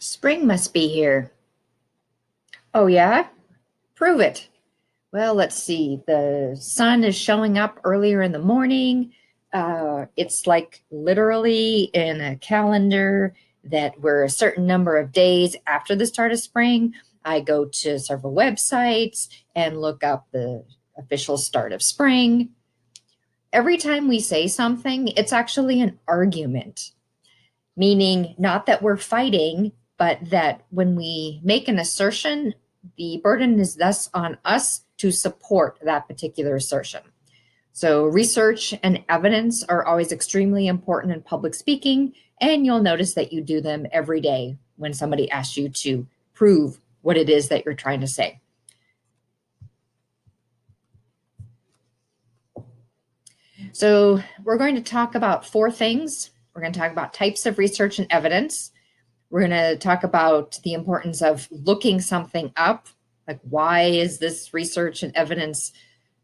Spring must be here. Oh yeah? Prove it. Well, let's see. The sun is showing up earlier in the morning. It's like literally in a calendar that we're a certain number of days after the start of spring. I go to several websites and look up the official start of spring. Every time we say something, it's actually an argument, meaning not that we're fighting, but that when we make an assertion, the burden is thus on us to support that particular assertion. So research and evidence are always extremely important in public speaking, and you'll notice that you do them every day when somebody asks you to prove what it is that you're trying to say. So we're going to talk about four things. We're going to talk about types of research and evidence. We're going to talk about the importance of looking something up, like why is this research and evidence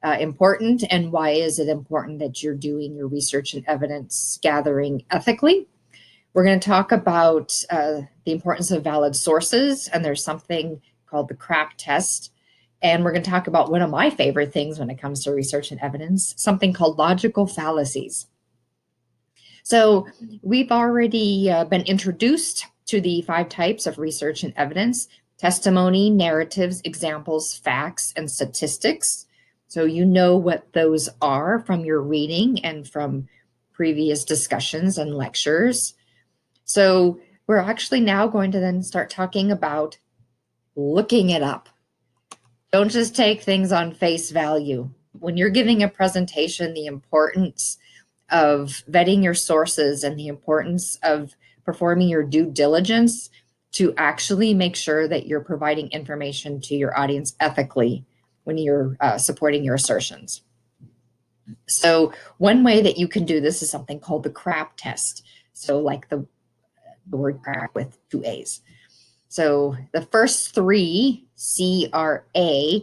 important, and why is it important that you're doing your research and evidence gathering ethically. We're going to talk about the importance of valid sources, and there's something called the CRAP test. And we're going to talk about one of my favorite things when it comes to research and evidence, something called logical fallacies. So we've already been introduced to the 5 types of research and evidence: testimony, narratives, examples, facts, and statistics. So you know what those are from your reading and from previous discussions and lectures. So we're actually now going to then start talking about looking it up. Don't just take things on face value. When you're giving a presentation, the importance of vetting your sources and the importance of performing your due diligence to actually make sure that you're providing information to your audience ethically when you're supporting your assertions. So one way that you can do this is something called the CRAP test. So like the word CRAP with 2 A's. So the first 3, CRA,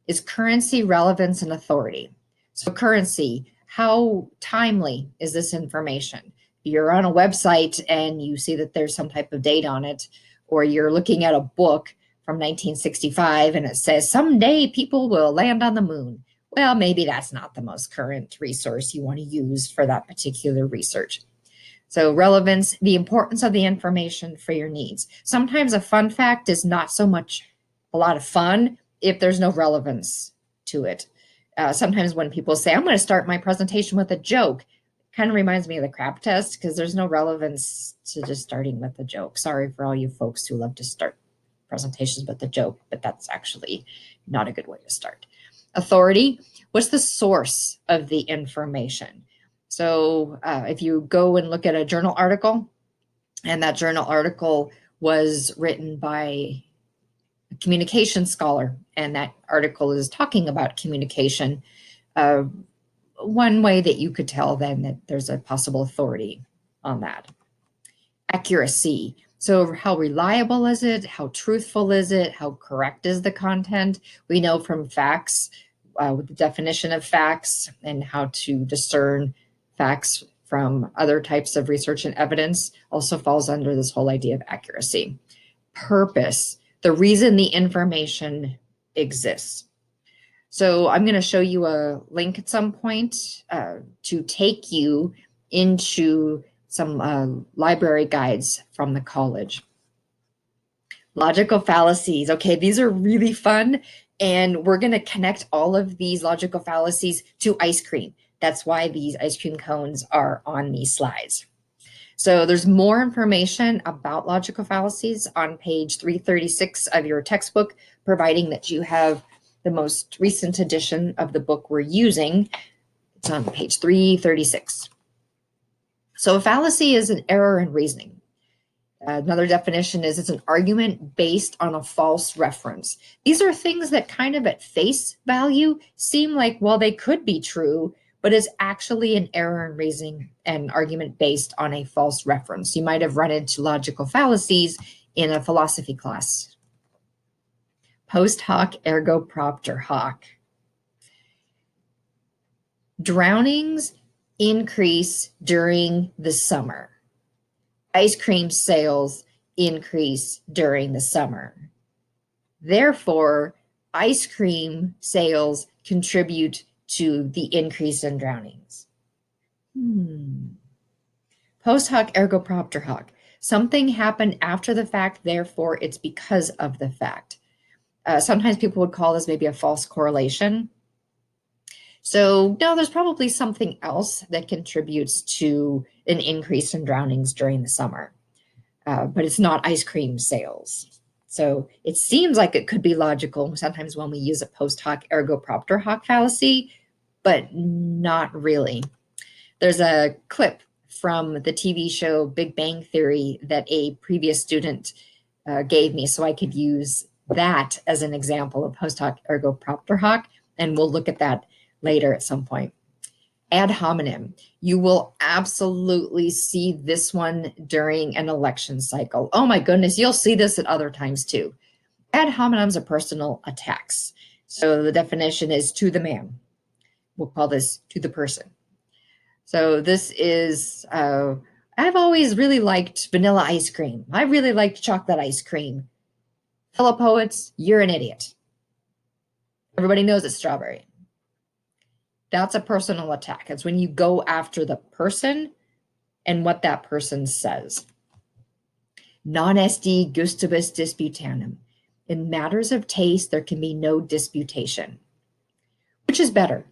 is currency, relevance, and authority. So currency, how timely is this information? You're on a website and you see that there's some type of date on it, or you're looking at a book from 1965 and it says someday people will land on the moon. Well, maybe that's not the most current resource you want to use for that particular research. So relevance, the importance of the information for your needs. Sometimes a fun fact is not so much a lot of fun if there's no relevance to it. Sometimes when people say, I'm going to start my presentation with a joke, it kind of reminds me of the CRAP test because there's no relevance to just starting with a joke. Sorry for all you folks who love to start presentations with a joke, but that's actually not a good way to start. Authority, what's the source of the information? So if you go and look at a journal article, and that journal article was written by a communication scholar, and that article is talking about communication, one way that you could tell then that there's a possible authority on that. Accuracy. So how reliable is it? How truthful is it? How correct is the content? We know from facts, with the definition of facts and how to discern facts from other types of research and evidence also falls under this whole idea of accuracy. Purpose, the reason the information exists. So I'm going to show you a link at some point to take you into some library guides from the college. Logical fallacies. Okay, these are really fun, and we're going to connect all of these logical fallacies to ice cream. That's why these ice cream cones are on these slides. So there's more information about logical fallacies on page 336 of your textbook, providing that you have the most recent edition of the book we're using. It's on page 336. So a fallacy is an error in reasoning. Another definition is it's an argument based on a false reference. These are things that kind of at face value seem like, well, they could be true, but is actually an error in reasoning and argument based on a false reference. You might have run into logical fallacies in a philosophy class. Post hoc ergo propter hoc. Drownings increase during the summer. Ice cream sales increase during the summer. Therefore, ice cream sales contribute to the increase in drownings. Post hoc ergo propter hoc. Something happened after the fact, therefore it's because of the fact. Sometimes people would call this maybe a false correlation. So no, there's probably something else that contributes to an increase in drownings during the summer, but it's not ice cream sales. So it seems like it could be logical sometimes when we use a post hoc ergo propter hoc fallacy, but not really. There's a clip from the TV show Big Bang Theory that a previous student gave me, so I could use that as an example of post hoc ergo propter hoc, and we'll look at that later at some point. Ad hominem. You will absolutely see this one during an election cycle. Oh my goodness, you'll see this at other times too. Ad hominems are personal attacks. So the definition is to the man. We'll call this to the person. So this is, I've always really liked vanilla ice cream. I really liked chocolate ice cream. Fellow poets, you're an idiot. Everybody knows it's strawberry. That's a personal attack. It's when you go after the person and what that person says. Non est gustibus disputanum. In matters of taste, there can be no disputation. Which is better,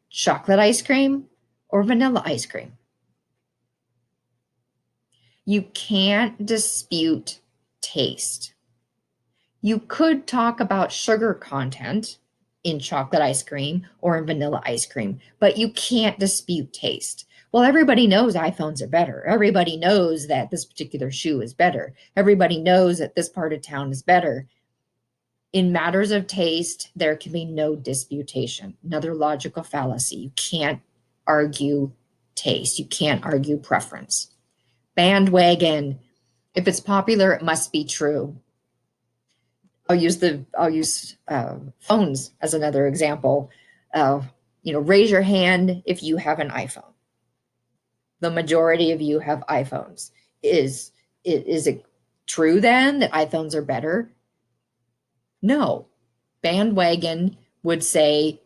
chocolate ice cream or vanilla ice cream? You can't dispute taste. You could talk about sugar content in chocolate ice cream or in vanilla ice cream, but you can't dispute taste. Well, everybody knows iPhones are better. Everybody knows that this particular shoe is better. Everybody knows that this part of town is better. In matters of taste, there can be no disputation. Another logical fallacy. You can't argue taste. You can't argue preference. Bandwagon. If it's popular, it must be true. I'll use phones as another example. Raise your hand if you have an iPhone. The majority of you have iPhones. Is it true then that iPhones are better? No. Bandwagon would say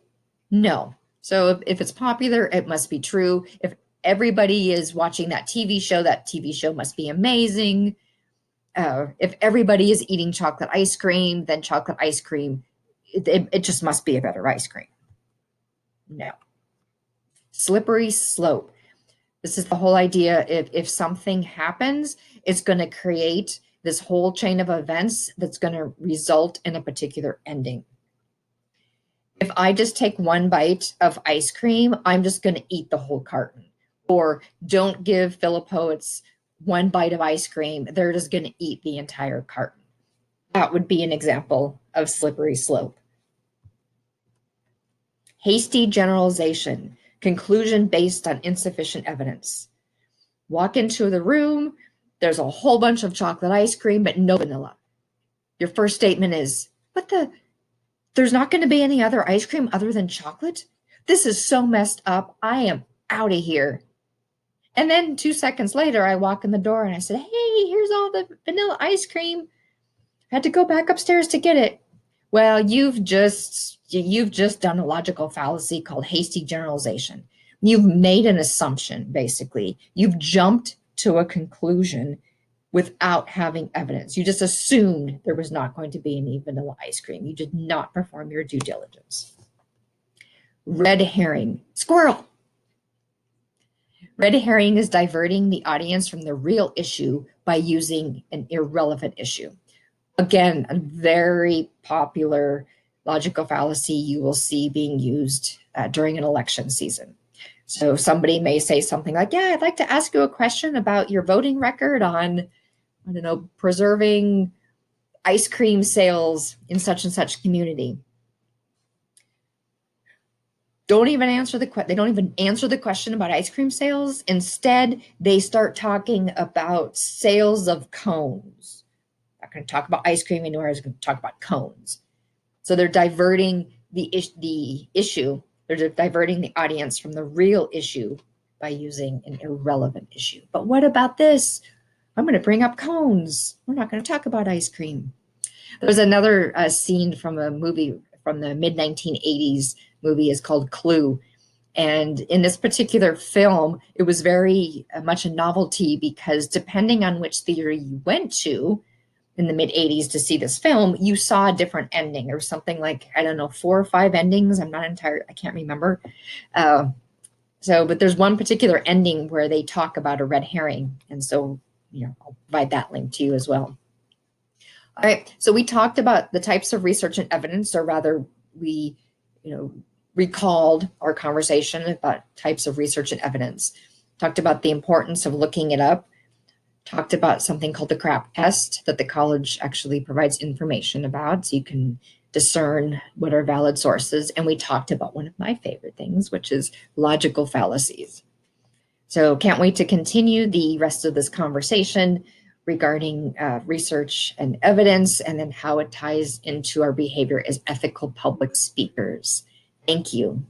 no. So if it's popular, it must be true. If everybody is watching that TV show must be amazing. If everybody is eating chocolate ice cream, then chocolate ice cream, it just must be a better ice cream. No. Slippery slope. This is the whole idea. If something happens, it's going to create this whole chain of events that's going to result in a particular ending. If I just take one bite of ice cream, I'm just going to eat the whole carton. Or don't give Philippoets one bite of ice cream, they're just going to eat the entire carton. That would be an example of slippery slope. Hasty generalization, conclusion based on insufficient evidence. Walk into the room, there's a whole bunch of chocolate ice cream, but no vanilla. Your first statement is, there's not going to be any other ice cream other than chocolate? This is so messed up. I am out of here. And then 2 seconds later, I walk in the door and I said, hey, here's all the vanilla ice cream. I had to go back upstairs to get it. Well, you've just done a logical fallacy called hasty generalization. You've made an assumption, basically. You've jumped to a conclusion without having evidence. You just assumed there was not going to be any vanilla ice cream. You did not perform your due diligence. Red herring. Squirrel. Red herring is diverting the audience from the real issue by using an irrelevant issue. Again, a very popular logical fallacy you will see being used during an election season. So somebody may say something like, yeah, I'd like to ask you a question about your voting record on, preserving ice cream sales in such and such community. They don't even answer the question about ice cream sales. Instead, they start talking about sales of cones. I'm not going to talk about ice cream anymore. I was going to talk about cones. So they're diverting the issue. They're diverting the audience from the real issue by using an irrelevant issue. But what about this? I'm going to bring up cones. We're not going to talk about ice cream. There's another scene from a movie from the mid 1980s movie is called Clue. And in this particular film, it was very much a novelty because depending on which theater you went to in the mid 80s to see this film, you saw a different ending. There was something like, I don't know, 4 or 5 endings. I can't remember. Uh, but there's one particular ending where they talk about a red herring. And so, I'll provide that link to you as well. All right, so we talked about the types of research and evidence, or rather, we, recalled our conversation about types of research and evidence. Talked about the importance of looking it up. Talked about something called the CRAP test that the college actually provides information about, so you can discern what are valid sources. And we talked about one of my favorite things, which is logical fallacies. So can't wait to continue the rest of this conversation regarding research and evidence, and then how it ties into our behavior as ethical public speakers. Thank you.